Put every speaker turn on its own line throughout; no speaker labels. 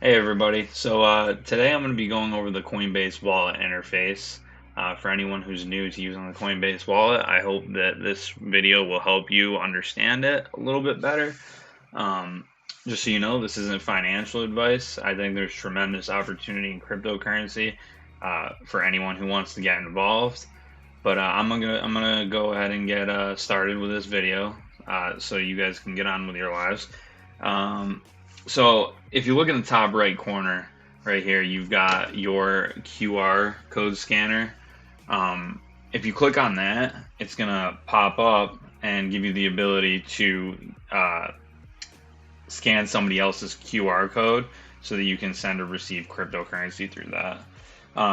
Hey everybody. Today I'm going to be going over the Coinbase wallet interface. For anyone who's new to using the Coinbase wallet, I hope that this video will help you understand it a little bit better. Um, just so you know, this isn't financial advice. I think there's tremendous opportunity in cryptocurrency for anyone who wants to get involved. But I'm gonna go ahead and get started with this video so you guys can get on with your lives. Um, so if you look in the top right corner right here, you've got your QR code scanner. Um, if you click on that, it's gonna pop up and give you the ability to scan somebody else's QR code so that you can send or receive cryptocurrency through that.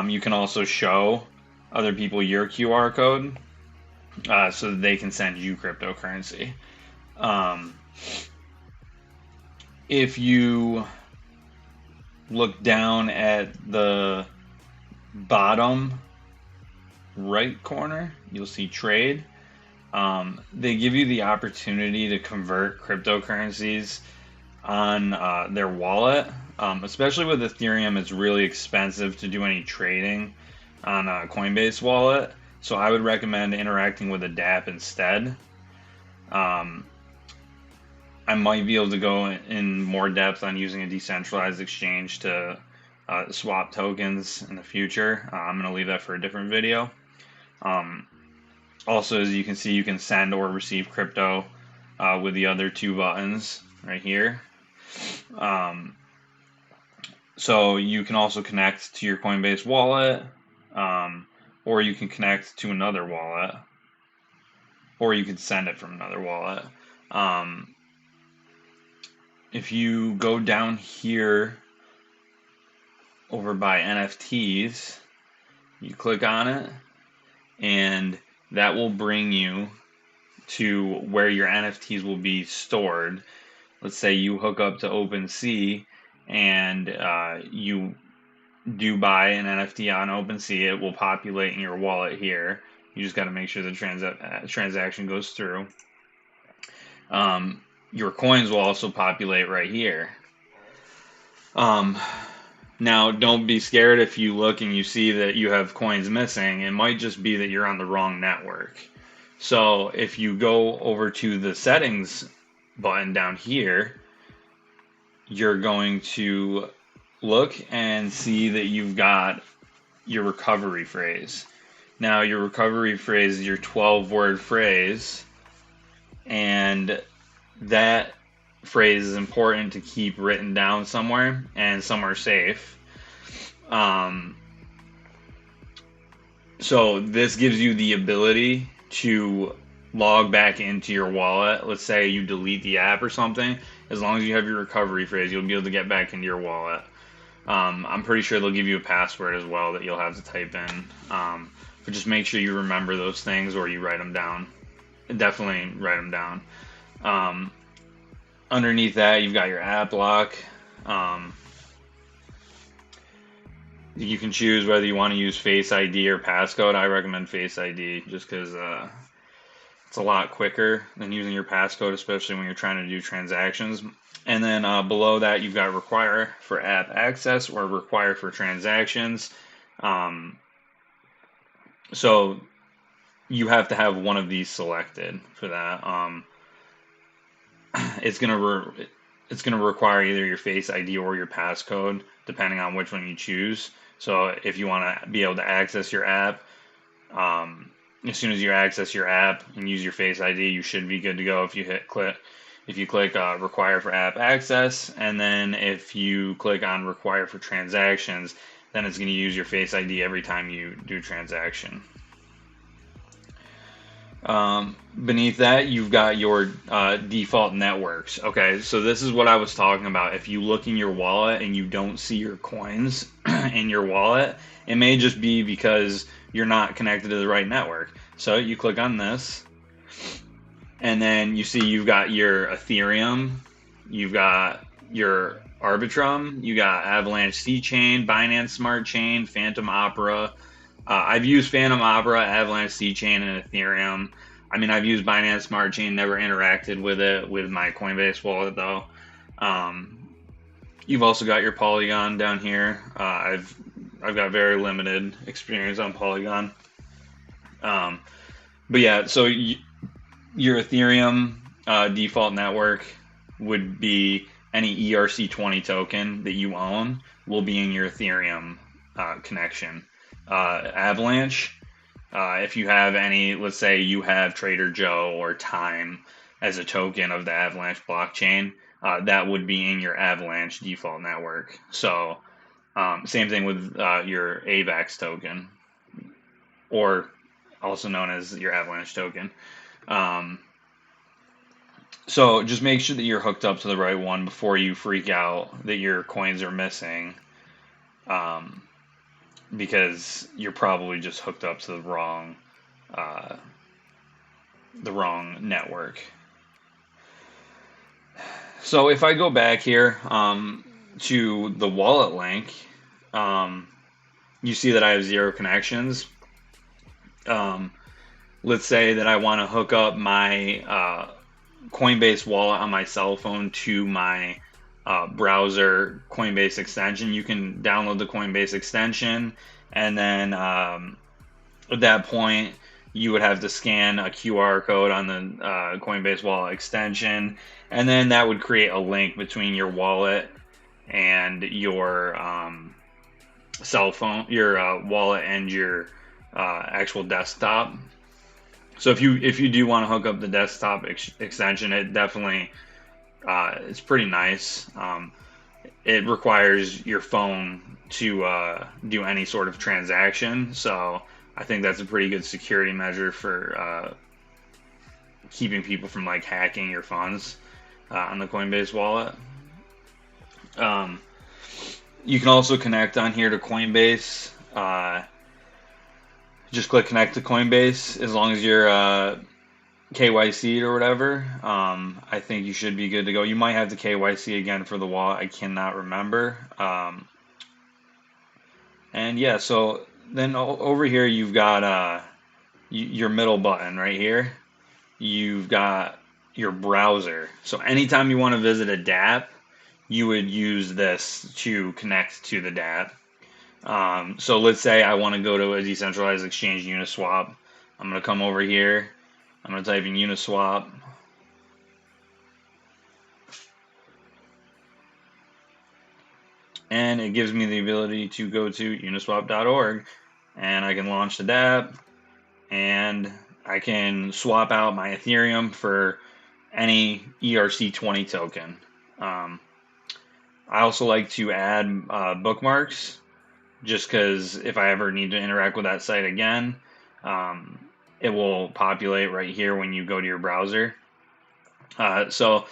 You can also show other people your QR code so that they can send you cryptocurrency. Um, if you look down at the bottom right corner, you'll see trade. They give you the opportunity to convert cryptocurrencies on their wallet. Especially with Ethereum, it's really expensive to do any trading on a Coinbase wallet. So I would recommend interacting with a Dapps instead. Um, I might be able to go in more depth on using a decentralized exchange to swap tokens in the future. I'm going to leave that for a different video. Um, Also, as you can see, you can send or receive crypto with the other two buttons right here. Um, so you can also connect to your Coinbase wallet, or you can connect to another wallet, or you can send it from another wallet. Um, if you go down here over by NFTs, you click on it, and that will bring you to where your NFTs will be stored. Let's say you hook up to OpenSea and you do buy an NFT on OpenSea, it will populate in your wallet here. You just got to make sure the transaction goes through. Your coins will also populate right here. Um, Now, don't be scared if you look and you see that you have coins missing. It might just be that you're on the wrong network. So if you go over to the settings button down here, you're going to look and see that you've got your recovery phrase. Now, your recovery phrase is your 12-word phrase, and that phrase is important to keep written down somewhere and somewhere safe. So this gives you the ability to log back into your wallet. Let's say you delete the app or something. As long as you have your recovery phrase, you'll be able to get back into your wallet. I'm pretty sure they'll give you a password as well that you'll have to type in. But just make sure you remember those things or you write them down. Definitely write them down. Underneath that, you've got your app lock. You can choose whether you want to use Face ID or passcode. I recommend Face ID just because it's a lot quicker than using your passcode, especially when you're trying to do transactions. And then below that, you've got require for app access or require for transactions. So you have to have one of these selected for that. It's gonna require either your Face ID or your passcode, depending on which one you choose. So if you want to be able to access your app, as soon as you access your app and use your Face ID, you should be good to go. If you click require for app access, and then if you click on require for transactions, then it's going to use your Face ID every time you do a transaction. Beneath that, you've got your default networks. Okay, so this is what I was talking about. If you look in your wallet and you don't see your coins in your wallet, it may just be because you're not connected to the right network. So you click on this, and then you see you've got your Ethereum, you've got your Arbitrum, you got Avalanche C Chain, Binance Smart Chain, Phantom Opera. I've used Phantom Opera, Avalanche C Chain, and Ethereum. I mean, I've used Binance Smart Chain, never interacted with it with my Coinbase wallet though. You've also got your Polygon down here. I've got very limited experience on Polygon. But yeah, so your Ethereum default network would be any ERC20 token that you own will be in your Ethereum connection. Avalanche, if you have any, let's say you have Trader Joe or Time as a token of the Avalanche blockchain, that would be in your Avalanche default network. So same thing with your AVAX token, or also known as your Avalanche token. So just make sure that you're hooked up to the right one before you freak out that your coins are missing, because you're probably just hooked up to the wrong network. So if I go back here to the wallet link, you see that I have 0 connections. Let's say that I want to hook up my Coinbase wallet on my cell phone to my browser Coinbase extension. You can download the Coinbase extension, and then at that point you would have to scan a QR code on the Coinbase wallet extension, and then that would create a link between your wallet and your cell phone, your wallet and your actual desktop. So if you do want to hook up the desktop extension, it definitely it's pretty nice. It requires your phone to do any sort of transaction, so I think that's a pretty good security measure for keeping people from like hacking your funds on the Coinbase wallet. You can also connect on here to Coinbase. Just click connect to Coinbase. As long as you're KYC'd or whatever, I think you should be good to go. You might have to KYC again for the wallet. I cannot remember. And yeah, so then over here you've got your middle button right here. You've got your browser. So anytime you want to visit a Dapp, you would use this to connect to the Dapp. So let's say I want to go to a decentralized exchange, Uniswap. I'm going to come over here. I'm going to type in Uniswap. And it gives me the ability to go to uniswap.org, and I can launch the Dapp, and I can swap out my Ethereum for any ERC20 token. I also like to add bookmarks, just because if I ever need to interact with that site again, it will populate right here when you go to your browser. So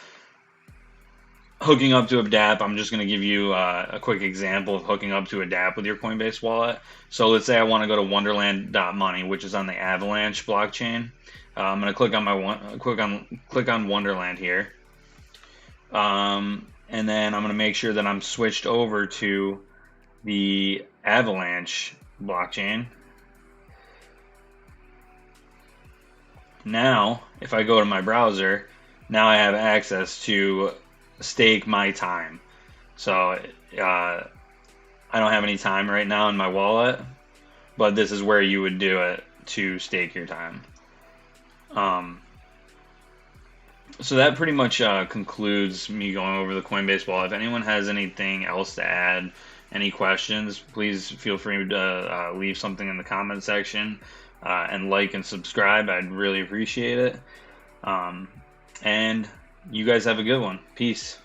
hooking up to a Dapp, I'm just going to give you a quick example of hooking up to a Dapp with your Coinbase wallet. So let's say I want to go to wonderland.money, which is on the Avalanche blockchain. I'm going to click on Wonderland here. And then I'm going to make sure that I'm switched over to the Avalanche blockchain. Now, if I go to my browser, now I have access to stake my time. So I don't have any time right now in my wallet, but this is where you would do it to stake your time. So that pretty much concludes me going over the Coinbase wallet. If anyone has anything else to add, any questions, please feel free to leave something in the comment section, and like and subscribe. I'd really appreciate it. And you guys have a good one. Peace.